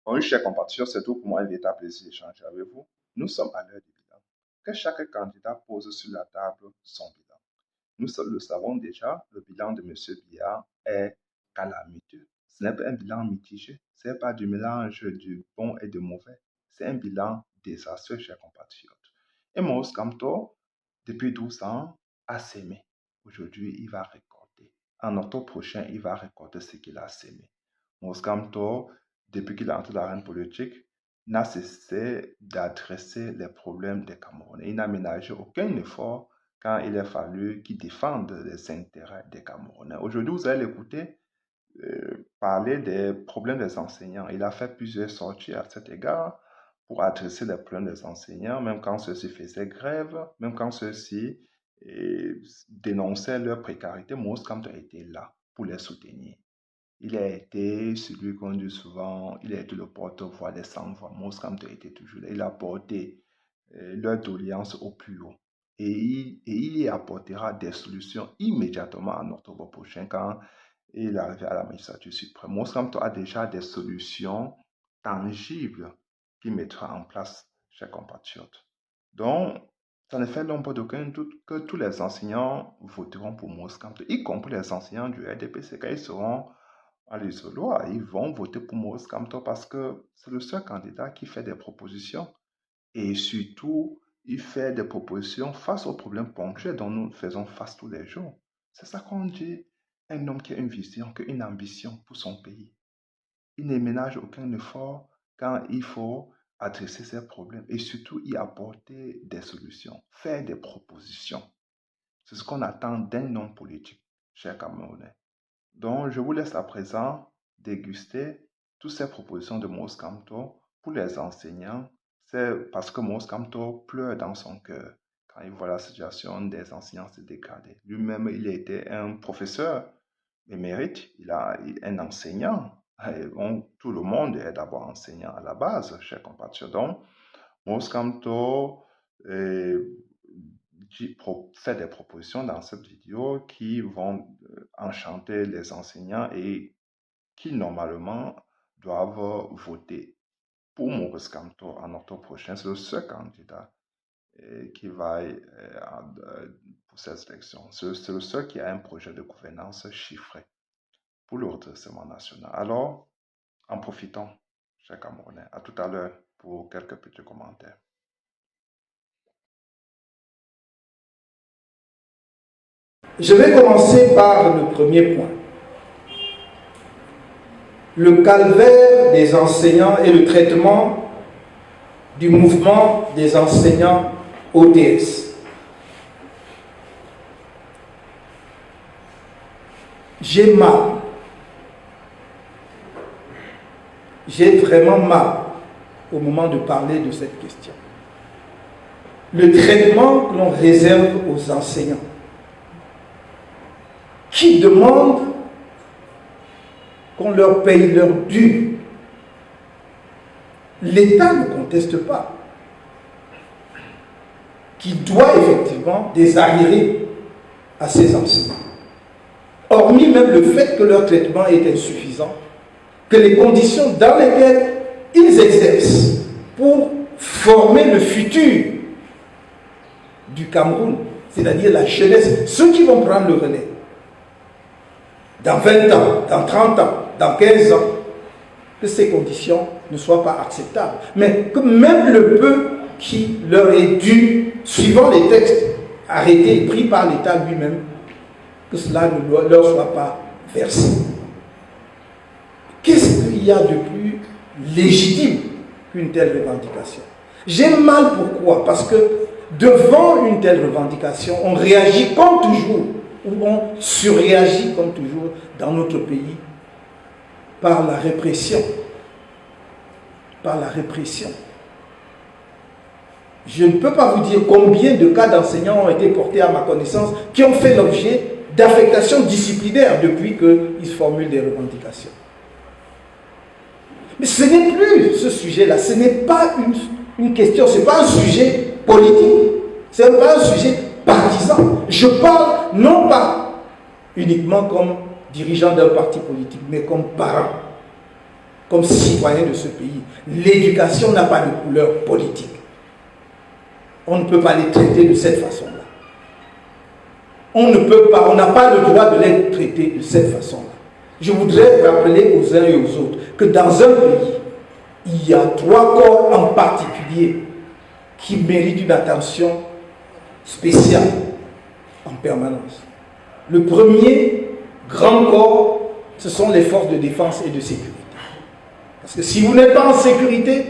Bon, chers compatriotes, c'est tout pour moi un véritable plaisir d'échanger avec vous. Nous sommes à l'heure du bilan. Que chaque candidat pose sur la table son bilan. Le savons déjà, le bilan de M. Biya est calamiteux. Ce n'est pas un bilan mitigé, ce n'est pas du mélange du bon et du mauvais. C'est un bilan désastreux, chers compatriotes. Et Maurice Kamto, depuis 12 ans, a sémé. Aujourd'hui, il va récolter. En octobre prochain, il va récolter ce qu'il a sémé. Maurice Kamto, depuis qu'il est entré dans l'arène politique, n'a cessé d'adresser les problèmes des Camerounais. Il n'a ménagé aucun effort quand il a fallu qu'il défende les intérêts des Camerounais. Aujourd'hui, vous allez l'écouter parler des problèmes des enseignants. Il a fait plusieurs sorties à cet égard pour adresser les problèmes des enseignants, même quand ceux-ci faisaient grève, même quand ceux-ci dénonçaient leur précarité. Maurice Kamto a été là pour les soutenir. Il a été celui qu'on dit souvent, il a été le porte-voix des sans-voix. Maurice Kamto a été toujours là. Il a porté leur doléance au plus haut. Et il y apportera des solutions immédiatement en octobre prochain quand il arrivera à la magistrature suprême. Maurice Kamto a déjà des solutions tangibles qu'il mettra en place, chers compatriotes. Donc, ça ne fait l'ombre d'aucun doute que tous les enseignants voteront pour Maurice Kamto, y compris les enseignants du RDPC, quand ils seront à l'isoloir, ils vont voter pour Maurice Kamto parce que c'est le seul candidat qui fait des propositions. Et surtout, il fait des propositions face aux problèmes ponctuels dont nous faisons face tous les jours. C'est ça qu'on dit, un homme qui a une vision, qui a une ambition pour son pays. Il ne ménage aucun effort quand il faut adresser ces problèmes et surtout y apporter des solutions, faire des propositions. C'est ce qu'on attend d'un homme politique, cher Camerounais. Donc, je vous laisse à présent déguster toutes ces propositions de Maurice Kamto pour les enseignants. C'est parce que Maurice Kamto pleure dans son cœur quand il voit la situation des enseignants se dégrader. Lui-même, il était un professeur émérite, il est un enseignant. Et bon, tout le monde est d'abord enseignant à la base, chers compatriotes. Donc, Maurice Kamto fait des propositions dans cette vidéo qui vont enchanter les enseignants et qui normalement doivent voter pour Maurice Kamto en octobre prochain. C'est le seul candidat qui va pour cette élection. C'est le seul qui a un projet de gouvernance chiffré pour le redressement national. Alors, en profitons, chers Camerounais. À tout à l'heure pour quelques petits commentaires. Je vais commencer par le premier point. Le calvaire des enseignants et le traitement du mouvement des enseignants ODS. J'ai mal. J'ai vraiment mal au moment de parler de cette question. Le traitement que l'on réserve aux enseignants qui demandent qu'on leur paye leur dû. L'État ne conteste pas qu'il doit effectivement désarriérer à ces enseignants. Hormis même le fait que leur traitement est insuffisant, que les conditions dans lesquelles ils exercent pour former le futur du Cameroun, c'est-à-dire la jeunesse, ceux qui vont prendre le relais, dans 20 ans, dans 30 ans, dans 15 ans, que ces conditions ne soient pas acceptables. Mais que même le peu qui leur est dû, suivant les textes arrêtés et pris par l'État lui-même, que cela ne leur soit pas versé. Qu'est-ce qu'il y a de plus légitime qu'une telle revendication? J'ai mal, pourquoi? Parce que devant une telle revendication, on réagit comme toujours, ou on surréagit comme toujours dans notre pays par la répression. Par la répression. Je ne peux pas vous dire combien de cas d'enseignants ont été portés à ma connaissance qui ont fait l'objet d'affectations disciplinaires depuis qu'ils formulent des revendications. Mais ce n'est plus ce sujet-là, ce n'est pas une question, ce n'est pas un sujet politique, ce n'est pas un sujet partisan. Je parle non pas uniquement comme dirigeant d'un parti politique, mais comme parent, comme citoyens de ce pays. L'éducation n'a pas de couleur politique. On ne peut pas les traiter de cette façon-là. On ne peut pas, on n'a pas le droit de les traiter de cette façon-là. Je voudrais rappeler aux uns et aux autres que dans un pays, il y a 3 corps en particulier qui méritent une attention spéciale en permanence. Le premier grand corps, ce sont les forces de défense et de sécurité. Parce que si vous n'êtes pas en sécurité,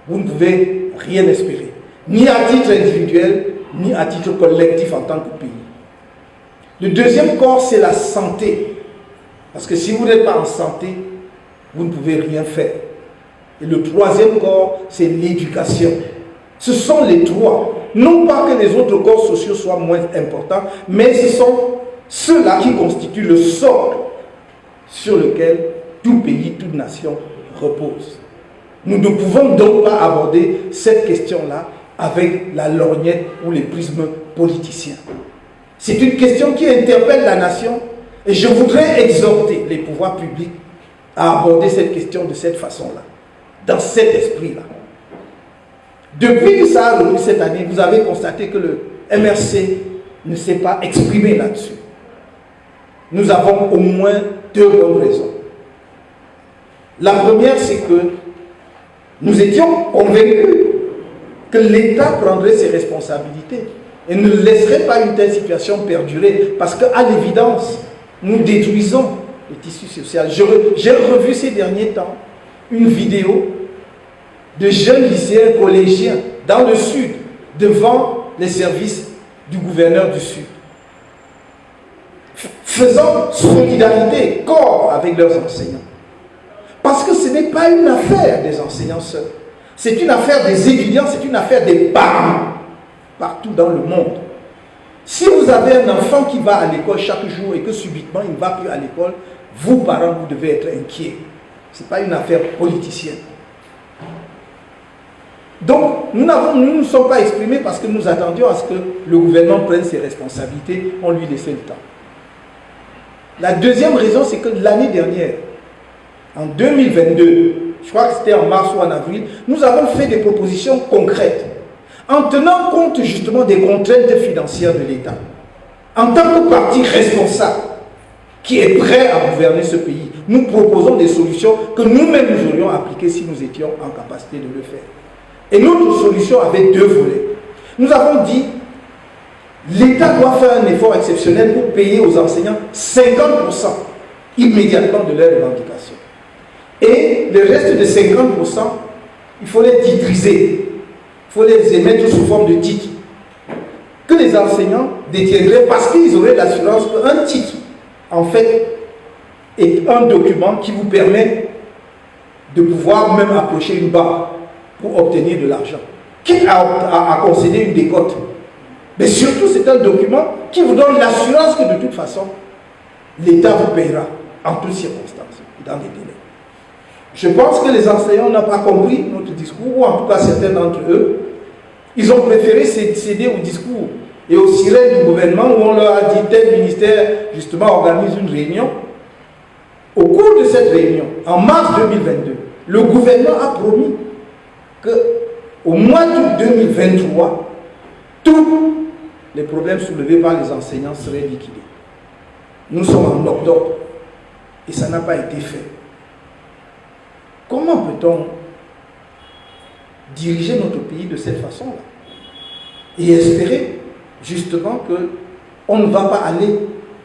vous ne pouvez rien espérer, ni à titre individuel, ni à titre collectif en tant que pays. Le deuxième corps, c'est la santé. Parce que si vous n'êtes pas en santé, vous ne pouvez rien faire. Et le troisième corps, c'est l'éducation. Ce sont les 3. Non pas que les autres corps sociaux soient moins importants, mais ce sont ceux-là qui constituent le socle sur lequel tout pays, toute nation repose. Nous ne pouvons donc pas aborder cette question-là avec la lorgnette ou les prismes politiciens. C'est une question qui interpelle la nation et je voudrais exhorter les pouvoirs publics à aborder cette question de cette façon-là, dans cet esprit-là. Depuis que ça a repris cette année, vous avez constaté que le MRC ne s'est pas exprimé là-dessus. Nous avons au moins 2 bonnes raisons. La première, c'est que nous étions convaincus que l'État prendrait ses responsabilités et ne laisserait pas une telle situation perdurer, parce qu'à l'évidence, nous détruisons le tissu social. J'ai revu ces derniers temps une vidéo de jeunes lycéens collégiens dans le sud, devant les services du gouverneur du sud, faisant solidarité, corps avec leurs enseignants. Parce que ce n'est pas une affaire des enseignants seuls, c'est une affaire des étudiants, c'est une affaire des parents, partout dans le monde. Si vous avez un enfant qui va à l'école chaque jour et que subitement il ne va plus à l'école, vous, parents, vous devez être inquiets. Ce n'est pas une affaire politicienne. Donc, nous ne nous sommes pas exprimés parce que nous attendions à ce que le gouvernement prenne ses responsabilités, on lui laissait le temps. La deuxième raison, c'est que l'année dernière, en 2022, je crois que c'était en mars ou en avril, nous avons fait des propositions concrètes, en tenant compte justement des contraintes financières de l'État. En tant que parti responsable, qui est prêt à gouverner ce pays, nous proposons des solutions que nous-mêmes nous aurions appliquées si nous étions en capacité de le faire. Et notre solution avait 2 volets. Nous avons dit, l'État doit faire un effort exceptionnel pour payer aux enseignants 50% immédiatement de leurs revendications. Et le reste de 50%, il faut les titriser. Il faut les émettre sous forme de titres que les enseignants détiendraient parce qu'ils auraient l'assurance qu'un titre, en fait, est un document qui vous permet de pouvoir même approcher une banque pour obtenir de l'argent, quitte à concéder une décote. Mais surtout, c'est un document qui vous donne l'assurance que de toute façon, l'État vous paiera en toutes circonstances, dans des délais. Je pense que les enseignants n'ont pas compris notre discours, ou en tout cas certains d'entre eux. Ils ont préféré céder au discours et aux sirènes du gouvernement où on leur a dit tel ministère, justement, organise une réunion. Au cours de cette réunion, en mars 2022, le gouvernement a promis qu'au mois d'août 2023, tous les problèmes soulevés par les enseignants seraient liquidés. Nous sommes en octobre et ça n'a pas été fait. Comment peut-on diriger notre pays de cette façon-là et espérer justement qu'on ne va pas aller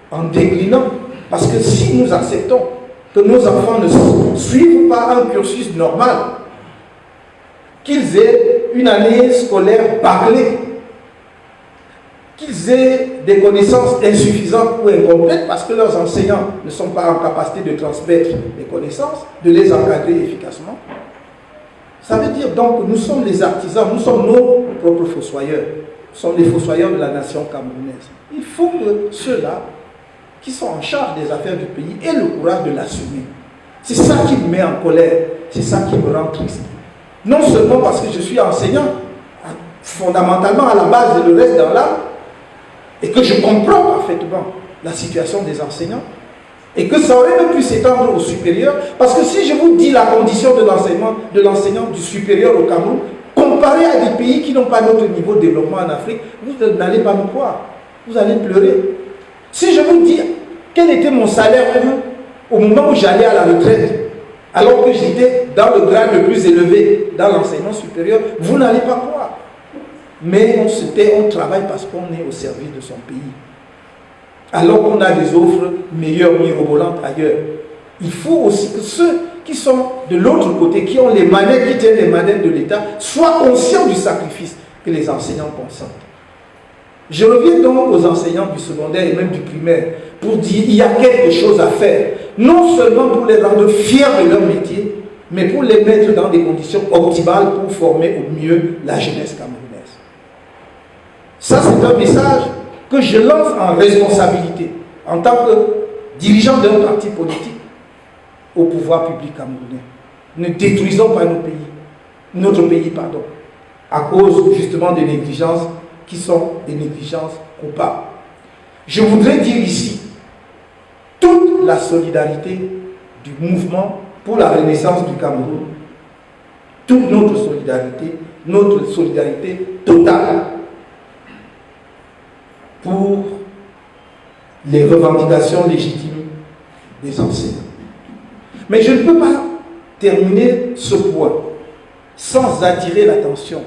en déclinant? Parce que si nous acceptons que nos enfants ne suivent pas un cursus normal, qu'ils aient une année scolaire bâclée, qu'ils aient des connaissances insuffisantes ou incomplètes parce que leurs enseignants ne sont pas en capacité de transmettre les connaissances, de les encadrer efficacement. Ça veut dire donc que nous sommes les artisans, nous sommes nos propres fossoyeurs. Nous sommes les fossoyeurs de la nation camerounaise. Il faut que ceux-là qui sont en charge des affaires du pays aient le courage de l'assumer. C'est ça qui me met en colère, c'est ça qui me rend triste. Non seulement parce que je suis enseignant, fondamentalement à la base et le reste dans l'âme, et que je comprends parfaitement la situation des enseignants, Et que ça aurait même pu s'étendre au supérieur, parce que si je vous dis la condition de l'enseignant du supérieur au Cameroun, comparé à des pays qui n'ont pas notre niveau de développement en Afrique, vous n'allez pas me croire, vous allez pleurer. Si je vous dis quel était mon salaire au moment où j'allais à la retraite, alors que j'étais dans le grade le plus élevé dans l'enseignement supérieur, vous n'allez pas croire. Mais on travaille parce qu'on est au service de son pays. Alors qu'on a des offres meilleures, mirobolantes ailleurs. Il faut aussi que ceux qui sont de l'autre côté, qui ont les manettes, qui tiennent les manettes de l'État, soient conscients du sacrifice que les enseignants consentent. Je reviens donc aux enseignants du secondaire et même du primaire pour dire qu'il y a quelque chose à faire, non seulement pour les rendre fiers de leur métier, mais pour les mettre dans des conditions optimales pour former au mieux la jeunesse camerounaise. Ça, c'est un message que je lance en responsabilité, en tant que dirigeant d'un parti politique au pouvoir public camerounais. Ne détruisons pas notre pays, à cause justement des négligences qui sont des négligences coupables. Je voudrais dire ici toute la solidarité du mouvement pour la renaissance du Cameroun, toute notre solidarité totale pour les revendications légitimes des enseignants. Mais je ne peux pas terminer ce point sans attirer l'attention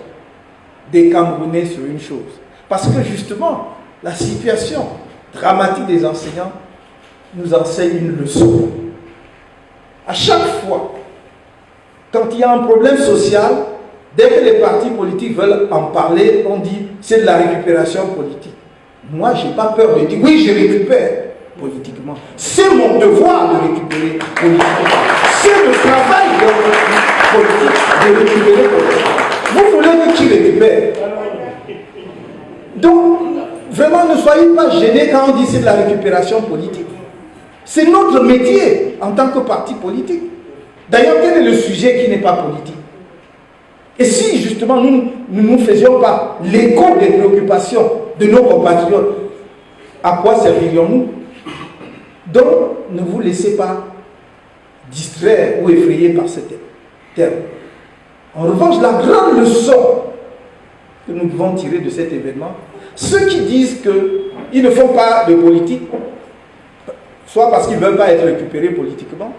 des Camerounais sur une chose. Parce que justement, la situation dramatique des enseignants nous enseigne une leçon. À chaque fois, quand il y a un problème social, dès que les partis politiques veulent en parler, on dit c'est de la récupération politique. Moi, je n'ai pas peur de dire oui, je récupère politiquement. C'est mon devoir de récupérer politiquement. C'est le travail de récupérer politiquement. Vous voulez dire qui récupère? Donc, vraiment, ne soyez pas gênés quand on dit c'est de la récupération politique. C'est notre métier en tant que parti politique. D'ailleurs, quel est le sujet qui n'est pas politique? Et si justement nous ne faisions pas l'écho des préoccupations de nos compatriotes, à quoi servirions-nous? Donc, ne vous laissez pas distraire ou effrayer par ce terme. En revanche, la grande leçon que nous devons tirer de cet événement, ceux qui disent qu'ils ne font pas de politique, soit parce qu'ils ne veulent pas être récupérés politiquement,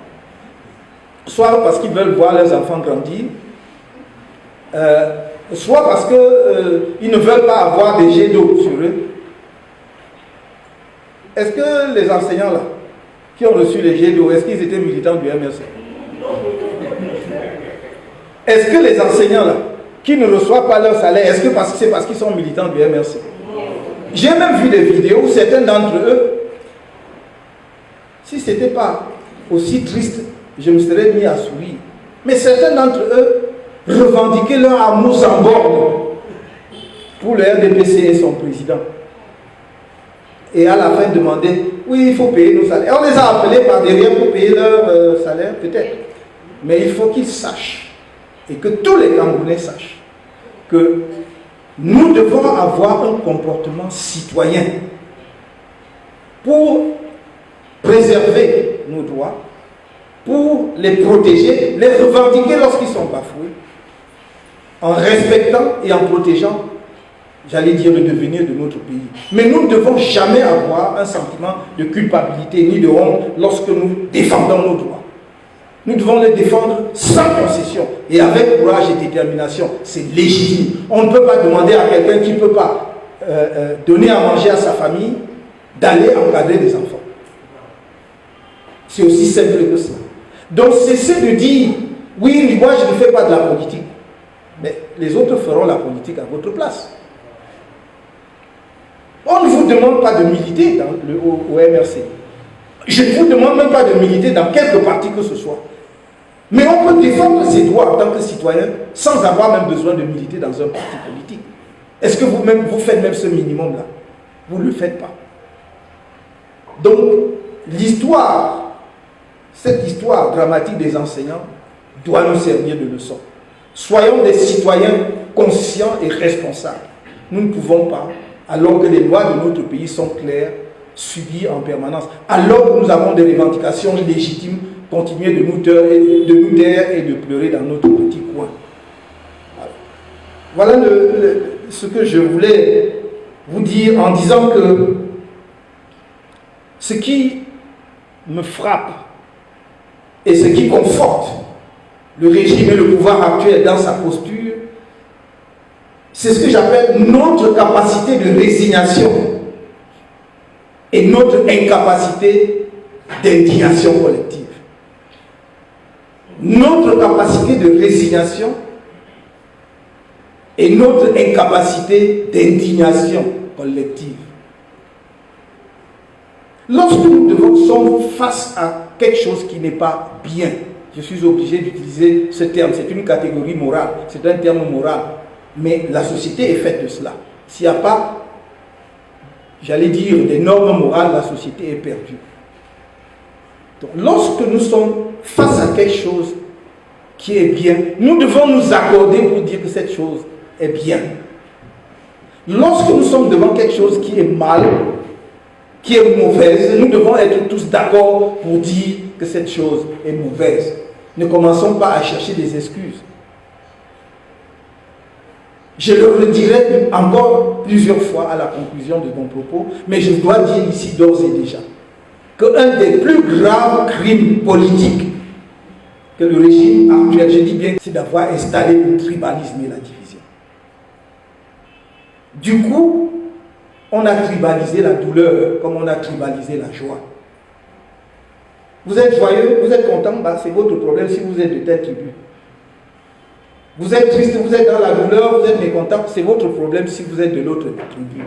soit parce qu'ils veulent voir leurs enfants grandir, soit parce qu'ils ne veulent pas avoir des jets d'eau sur eux. Est-ce que les enseignants là, qui ont reçu les jets d'eau, est-ce qu'ils étaient militants du MRC? Est-ce que les enseignants là, qui ne reçoivent pas leur salaire, est-ce que c'est parce qu'ils sont militants du MRC? J'ai même vu des vidéos où certains d'entre eux, si ce n'était pas aussi triste, je me serais mis à sourire. Mais certains d'entre eux revendiquaient leur amour sans borne pour le RDPC et son président. Et à la fin demandaient, oui, il faut payer nos salaires. On les a appelés par derrière pour payer leur salaire, peut-être. Mais il faut qu'ils sachent, et que tous les Camerounais sachent, que nous devons avoir un comportement citoyen pour préserver nos droits, pour les protéger, les revendiquer lorsqu'ils sont bafoués, en respectant et en protégeant, j'allais dire, le devenir de notre pays. Mais nous ne devons jamais avoir un sentiment de culpabilité ni de honte lorsque nous défendons nos droits. Nous devons les défendre sans concession et avec courage et détermination. C'est légitime. On ne peut pas demander à quelqu'un qui ne peut pas donner à manger à sa famille d'aller encadrer des enfants. C'est aussi simple que ça. Donc cessez de dire, oui, moi je ne fais pas de la politique. Mais les autres feront la politique à votre place. On ne vous demande pas de militer au MRC. Je ne vous demande même pas de militer dans quelque parti que ce soit. Mais on peut défendre ses droits en tant que citoyen sans avoir même besoin de militer dans un parti politique. Est-ce que vous-même, vous faites même ce minimum-là? Vous ne le faites pas. Donc, l'histoire, cette histoire dramatique des enseignants doit nous servir de leçon. Soyons des citoyens conscients et responsables. Nous ne pouvons pas, alors que les lois de notre pays sont claires, subir en permanence, alors que nous avons des revendications légitimes, continuer de nous taire et de pleurer dans notre petit coin. Voilà ce que je voulais vous dire en disant que ce qui me frappe et ce qui conforte le régime et le pouvoir actuel dans sa posture, c'est ce que j'appelle notre capacité de résignation et notre incapacité d'indignation collective. Notre capacité de résignation et notre incapacité d'indignation collective. Lorsque nous sommes face à quelque chose qui n'est pas bien, je suis obligé d'utiliser ce terme, c'est une catégorie morale, c'est un terme moral, mais la société est faite de cela. S'il n'y a pas, j'allais dire, des normes morales, la société est perdue. Donc, lorsque nous sommes face à quelque chose qui est bien, nous devons nous accorder pour dire que cette chose est bien. Lorsque nous sommes devant quelque chose qui est mal, qui est mauvaise, nous devons être tous d'accord pour dire que cette chose est mauvaise. Ne commençons pas à chercher des excuses. Je le redirai encore plusieurs fois à la conclusion de mon propos, mais je dois dire ici d'ores et déjà qu'un des plus graves crimes politiques que le régime actuel, je dis bien, c'est d'avoir installé le tribalisme et la division. Du coup, on a tribalisé la douleur comme on a tribalisé la joie. Vous êtes joyeux, vous êtes content, bah, c'est votre problème si vous êtes de telle tribu. Vous êtes triste, vous êtes dans la douleur, vous êtes mécontent, c'est votre problème si vous êtes de l'autre tribu.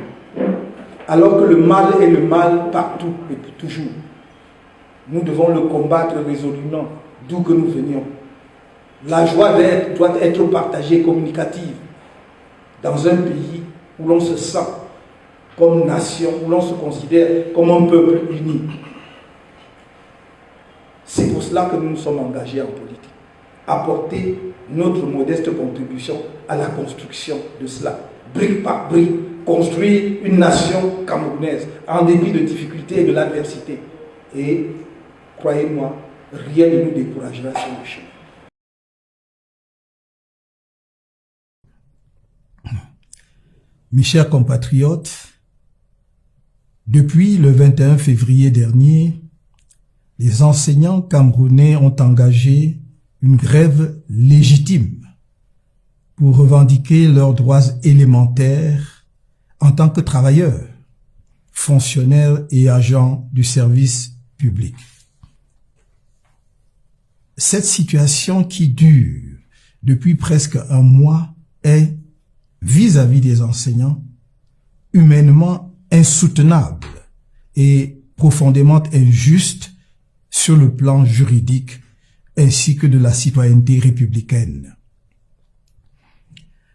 Alors que le mal est le mal partout et pour toujours. Nous devons le combattre résolument, d'où que nous venions. La joie doit être partagée, communicative, dans un pays où l'on se sent comme nation, où l'on se considère comme un peuple uni. C'est pour cela que nous nous sommes engagés en politique. Apporter notre modeste contribution à la construction de cela. Brique par brique, construire une nation camerounaise en dépit de difficultés et de l'adversité. Et, croyez-moi, rien ne nous découragera sur le chemin. Mes chers compatriotes, depuis le 21 février dernier, les enseignants camerounais ont engagé une grève légitime pour revendiquer leurs droits élémentaires en tant que travailleurs, fonctionnaires et agents du service public. Cette situation qui dure depuis presque un mois est, vis-à-vis des enseignants, humainement insoutenable et profondément injuste sur le plan juridique ainsi que de la citoyenneté républicaine.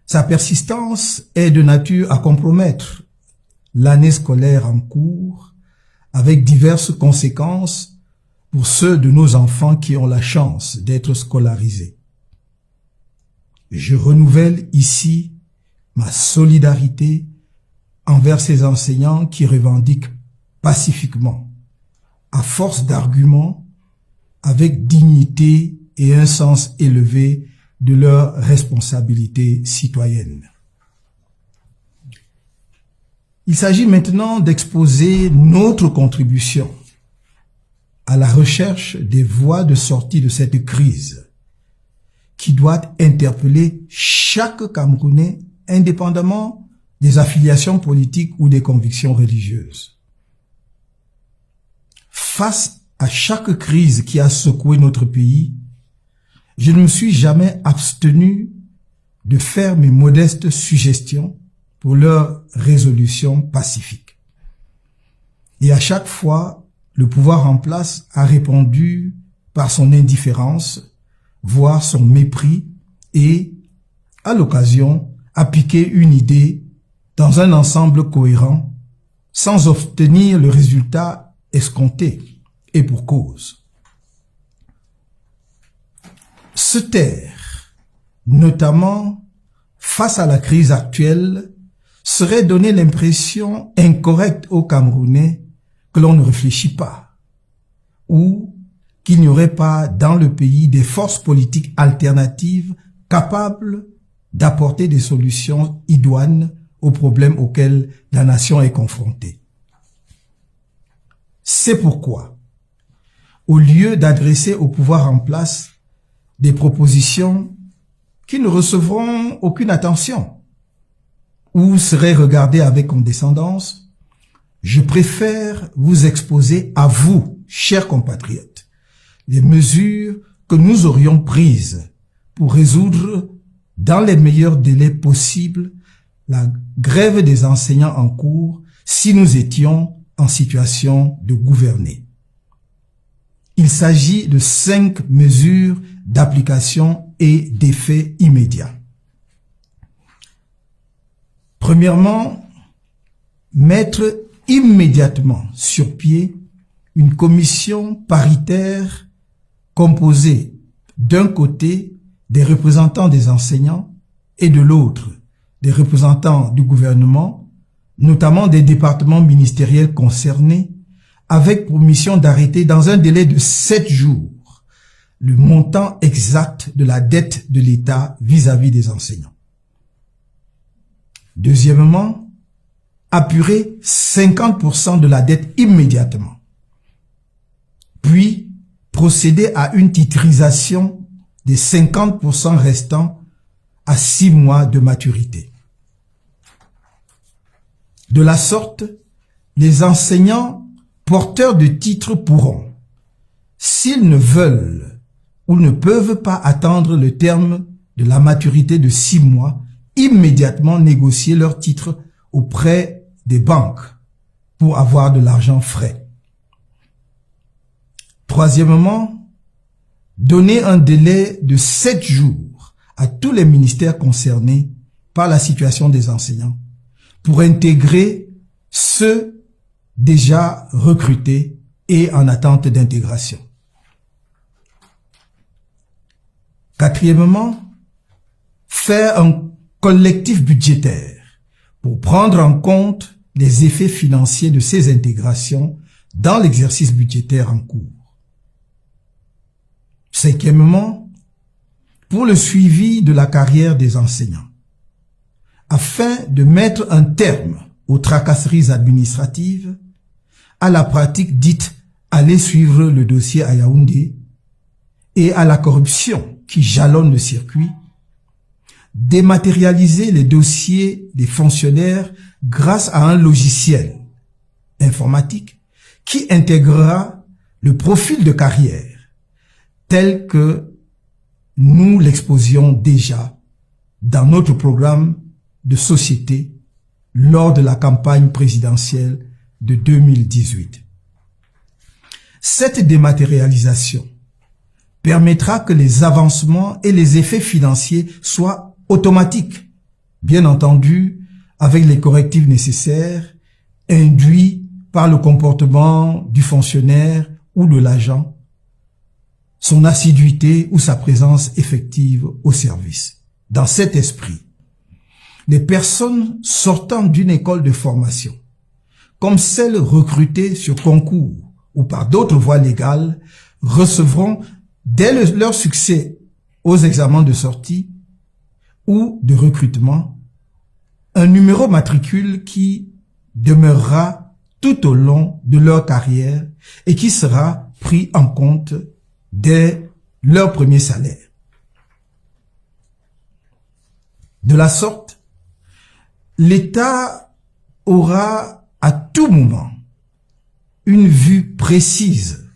Sa persistance est de nature à compromettre l'année scolaire en cours avec diverses conséquences pour ceux de nos enfants qui ont la chance d'être scolarisés. Je renouvelle ici ma solidarité envers ces enseignants qui revendiquent pacifiquement, à force d'arguments, avec dignité et un sens élevé de leurs responsabilités citoyennes. Il s'agit maintenant d'exposer notre contribution à la recherche des voies de sortie de cette crise qui doit interpeller chaque Camerounais indépendamment des affiliations politiques ou des convictions religieuses. Face à chaque crise qui a secoué notre pays, je ne me suis jamais abstenu de faire mes modestes suggestions pour leur résolution pacifique. Et à chaque fois, le pouvoir en place a répondu par son indifférence, voire son mépris, et, à l'occasion, a piqué une idée dans un ensemble cohérent, sans obtenir le résultat escompté, et pour cause. Se taire, notamment face à la crise actuelle, serait donner l'impression incorrecte aux Camerounais que l'on ne réfléchit pas ou qu'il n'y aurait pas dans le pays des forces politiques alternatives capables d'apporter des solutions idoines aux problèmes auxquels la nation est confrontée. C'est pourquoi, au lieu d'adresser au pouvoir en place des propositions qui ne recevront aucune attention ou seraient regardées avec condescendance, je préfère vous exposer à vous, chers compatriotes, les mesures que nous aurions prises pour résoudre dans les meilleurs délais possibles la grève des enseignants en cours si nous étions en situation de gouverner. Il s'agit de 5 mesures d'application et d'effet immédiat. Premièrement, mettre immédiatement sur pied une commission paritaire composée d'un côté des représentants des enseignants et de l'autre des représentants du gouvernement, notamment des départements ministériels concernés, avec pour mission d'arrêter dans un délai de 7 jours le montant exact de la dette de l'État vis-à-vis des enseignants. Deuxièmement, apurer 50% de la dette immédiatement, puis procéder à une titrisation des 50% restants à 6 mois de maturité. De la sorte, les enseignants porteurs de titres pourront, s'ils ne veulent ou ne peuvent pas attendre le terme de la maturité de 6 mois, immédiatement négocier leur titre auprès des banques pour avoir de l'argent frais. Troisièmement, donner un délai de 7 jours à tous les ministères concernés par la situation des enseignants pour intégrer ceux déjà recrutés et en attente d'intégration. Quatrièmement, faire un collectif budgétaire pour prendre en compte les effets financiers de ces intégrations dans l'exercice budgétaire en cours. Cinquièmement, pour le suivi de la carrière des enseignants, afin de mettre un terme aux tracasseries administratives, à la pratique dite « aller suivre le dossier à Yaoundé » et à la corruption qui jalonne le circuit, dématérialiser les dossiers des fonctionnaires grâce à un logiciel informatique qui intégrera le profil de carrière tel que nous l'exposions déjà dans notre programme de société lors de la campagne présidentielle de 2018. Cette dématérialisation permettra que les avancements et les effets financiers soient automatiques, bien entendu avec les correctifs nécessaires induits par le comportement du fonctionnaire ou de l'agent, son assiduité ou sa présence effective au service. Dans cet esprit, les personnes sortant d'une école de formation, comme celles recrutées sur concours ou par d'autres voies légales, recevront dès leur succès aux examens de sortie ou de recrutement un numéro matricule qui demeurera tout au long de leur carrière et qui sera pris en compte dès leur premier salaire. De la sorte, l'État aura à tout moment une vue précise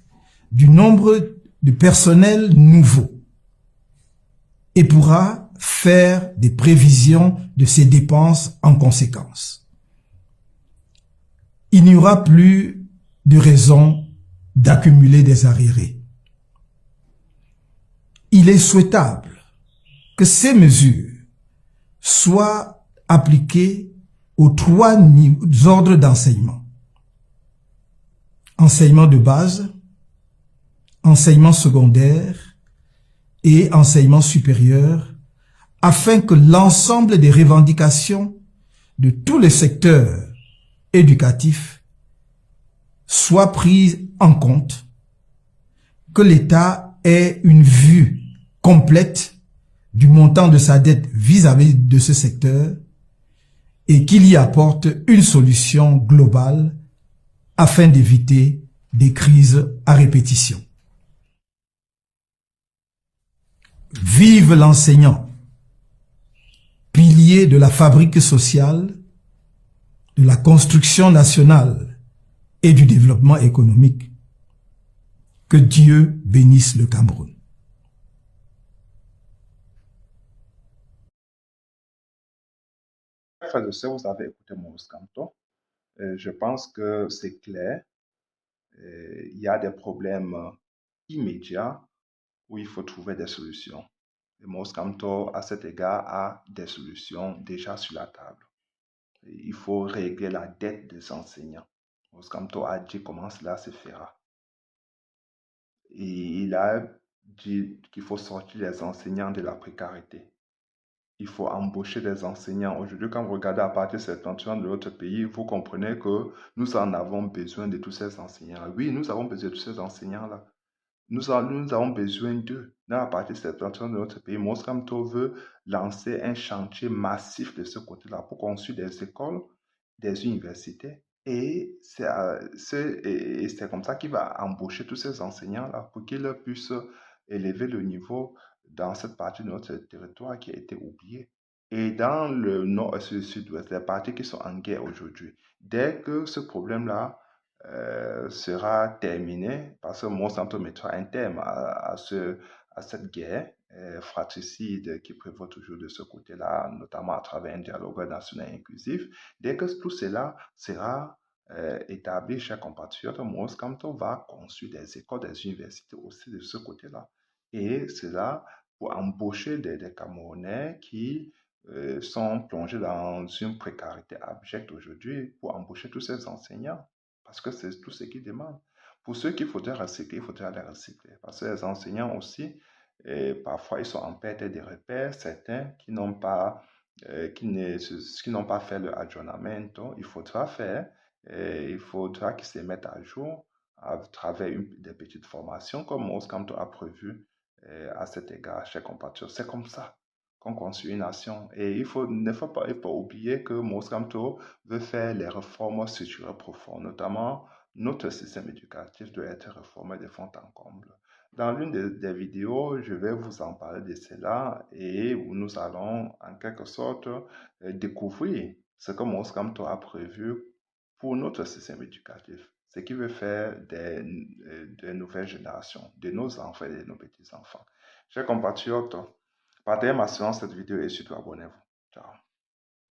du nombre de personnel nouveau et pourra faire des prévisions de ses dépenses en conséquence. Il n'y aura plus de raison d'accumuler des arriérés. Il est souhaitable que ces mesures soient appliquées aux 3 ordres d'enseignement. Enseignement de base, enseignement secondaire et enseignement supérieur, afin que l'ensemble des revendications de tous les secteurs éducatifs soit prise en compte, que l'État ait une vue complète du montant de sa dette vis-à-vis de ce secteur et qu'il y apporte une solution globale afin d'éviter des crises à répétition. Vive l'enseignant, pilier de la fabrique sociale, de la construction nationale et du développement économique. Que Dieu bénisse le Cameroun. Frères et sœurs, vous avez écouté Maurice Kamto. Je pense que c'est clair. Il y a des problèmes immédiats où il faut trouver des solutions. Et Maurice Kamto, à cet égard, a des solutions déjà sur la table. Il faut régler la dette des enseignants. Maurice Kamto a dit comment cela se fera. Et il a dit qu'il faut sortir les enseignants de la précarité. Il faut embaucher des enseignants. Aujourd'hui, quand vous regardez à partir de septentrion de notre pays, vous comprenez que nous en avons besoin de tous ces enseignants. Oui, nous avons besoin de tous ces enseignants-là. Nous avons besoin d'eux. Dans la partie septentrion de notre pays, Maurice Kamto veut lancer un chantier massif de ce côté-là pour construire des écoles, des universités. Et c'est comme ça qu'il va embaucher tous ces enseignants-là pour qu'ils puissent élever le niveau dans cette partie de notre territoire qui a été oubliée. Et dans le nord et le sud-ouest, les parties qui sont en guerre aujourd'hui, dès que ce problème-là sera terminé, parce que Monsanto mettra un terme à cette guerre fratricide qui prévaut toujours de ce côté-là, notamment à travers un dialogue national inclusif. Dès que tout cela sera établi, chers compatriotes, Maurice Kamto va construire des écoles, des universités aussi de ce côté-là. Et cela pour embaucher des Camerounais qui sont plongés dans une précarité abjecte aujourd'hui, pour embaucher tous ces enseignants. Parce que c'est tout ce qu'ils demandent. Pour ceux qu'il faudrait recycler, il faudrait les recycler. Parce que les enseignants aussi, parfois, ils sont en perte de repères. Certains qui n'ont pas, qui n'ont pas fait le aggiornamento, il faudra faire. Il faudra qu'ils se mettent à jour à travers des petites formations comme Maurice Kamto a prévu à cet égard, chers compatriotes. C'est comme ça qu'on construit une nation. Et il ne faut pas oublier que Maurice Kamto veut faire les réformes structurelles profondes, notamment notre système éducatif doit être réformé de fond en comble. Dans l'une des vidéos, je vais vous en parler de cela et où nous allons en quelque sorte découvrir ce que Maurice Kamto a prévu pour notre système éducatif, ce qu'il veut faire des nouvelles générations, de nos enfants et de nos petits-enfants. Chers compatriotes, partagez ma séance cette vidéo et surtout abonnez-vous. Ciao.